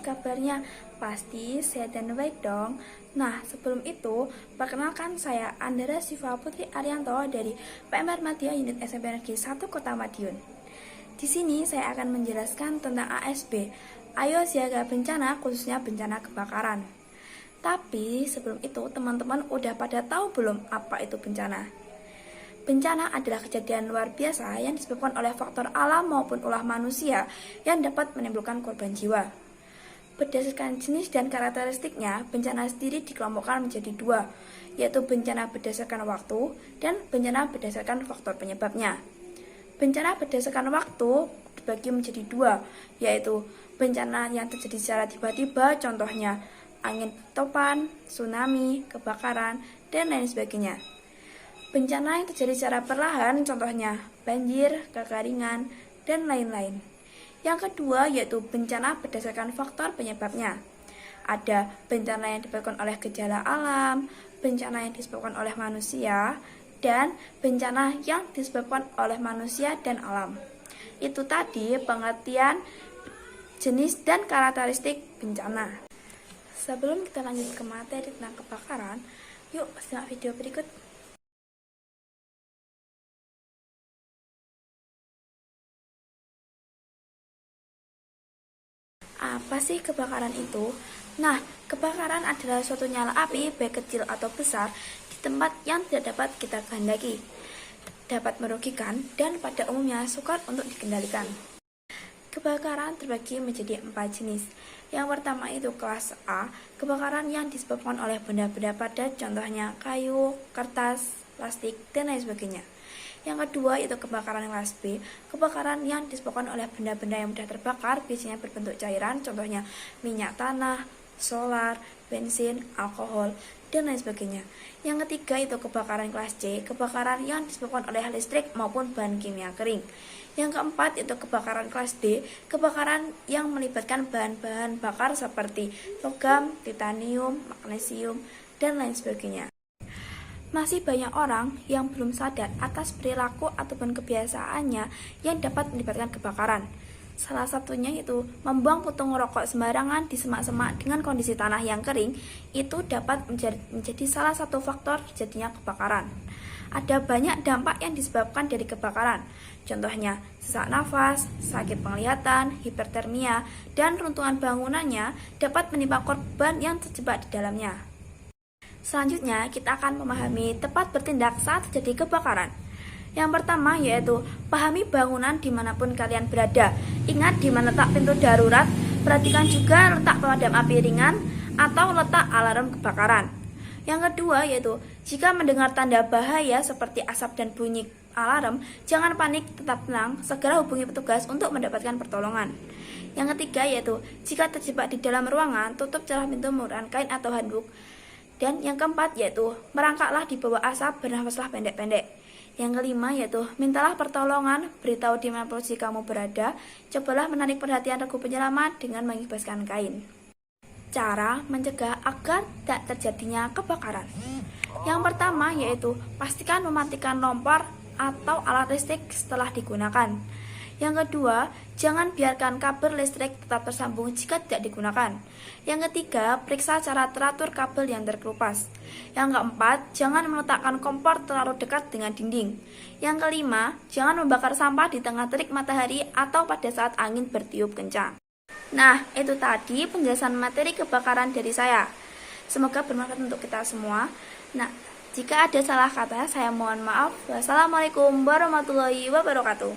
kabarnya? Pasti sehat dan baik dong. Nah, sebelum itu, perkenalkan saya Andara Siva Putri Arianto dari PMR Madya Unit SMP Negeri 1 Kota Madiun. Di sini saya akan menjelaskan tentang ASB, Ayo Siaga Bencana, khususnya bencana kebakaran. Tapi sebelum itu, teman-teman udah pada tahu belum apa itu bencana? Bencana adalah kejadian luar biasa yang disebabkan oleh faktor alam maupun ulah manusia yang dapat menimbulkan korban jiwa. Berdasarkan jenis dan karakteristiknya, bencana sendiri dikelompokkan menjadi dua, yaitu bencana berdasarkan waktu dan bencana berdasarkan faktor penyebabnya. Bencana berdasarkan waktu dibagi menjadi dua, yaitu bencana yang terjadi secara tiba-tiba, contohnya angin topan, tsunami, kebakaran, dan lain sebagainya. Bencana yang terjadi secara perlahan, contohnya banjir, kekeringan, dan lain-lain. Yang kedua yaitu bencana berdasarkan faktor penyebabnya. Ada bencana yang disebabkan oleh gejala alam, bencana yang disebabkan oleh manusia, dan bencana yang disebabkan oleh manusia dan alam. Itu tadi pengertian jenis dan karakteristik bencana. Sebelum kita lanjut ke materi tentang kebakaran, yuk simak video berikut. Apa sih kebakaran itu? Nah, kebakaran adalah suatu nyala api, baik kecil atau besar, di tempat yang tidak dapat kita kehendaki, dapat merugikan, dan pada umumnya sukar untuk dikendalikan. Kebakaran terbagi menjadi 4 jenis. Yang pertama itu kelas A, kebakaran yang disebabkan oleh benda-benda padat, contohnya kayu, kertas, plastik, dan lain sebagainya. Yang kedua itu kebakaran kelas B, kebakaran yang disebabkan oleh benda-benda yang mudah terbakar, biasanya berbentuk cairan, contohnya minyak tanah, solar, bensin, alkohol, dan lain sebagainya. Yang ketiga itu kebakaran kelas C, kebakaran yang disebabkan oleh listrik maupun bahan kimia kering. Yang keempat itu kebakaran kelas D, kebakaran yang melibatkan bahan-bahan bakar seperti logam, titanium, magnesium, dan lain sebagainya. Masih banyak orang yang belum sadar atas perilaku ataupun kebiasaannya yang dapat menyebabkan kebakaran. Salah satunya itu membuang puntung rokok sembarangan di semak-semak dengan kondisi tanah yang kering, itu dapat menjadi salah satu faktor terjadinya kebakaran. Ada banyak dampak yang disebabkan dari kebakaran, contohnya sesak nafas, sakit penglihatan, hipertermia, dan runtuhan bangunannya dapat menimpa korban yang terjebak di dalamnya. Selanjutnya, kita akan memahami tepat bertindak saat terjadi kebakaran. Yang pertama yaitu pahami bangunan dimanapun kalian berada. Ingat di mana letak pintu darurat, perhatikan juga letak pemadam api ringan atau letak alarm kebakaran. Yang kedua yaitu jika mendengar tanda bahaya seperti asap dan bunyi alarm, jangan panik, tetap tenang, segera hubungi petugas untuk mendapatkan pertolongan. Yang ketiga yaitu jika terjebak di dalam ruangan, tutup celah pintu menggunakan kain atau handuk. Dan yang keempat yaitu merangkaklah di bawah asap, bernafaslah pendek-pendek. Yang kelima yaitu mintalah pertolongan, beritahu di mana posisi kamu berada, cobalah menarik perhatian regu penyelamat dengan mengibaskan kain. Cara mencegah agar tidak terjadinya kebakaran. Yang pertama yaitu pastikan mematikan kompor atau alat listrik setelah digunakan. Yang kedua, jangan biarkan kabel listrik tetap tersambung jika tidak digunakan. Yang ketiga, periksa secara teratur kabel yang terkelupas. Yang keempat, jangan meletakkan kompor terlalu dekat dengan dinding. Yang kelima, jangan membakar sampah di tengah terik matahari atau pada saat angin bertiup kencang. Nah, itu tadi penjelasan materi kebakaran dari saya. Semoga bermanfaat untuk kita semua. Nah, jika ada salah kata, saya mohon maaf. Wassalamualaikum warahmatullahi wabarakatuh.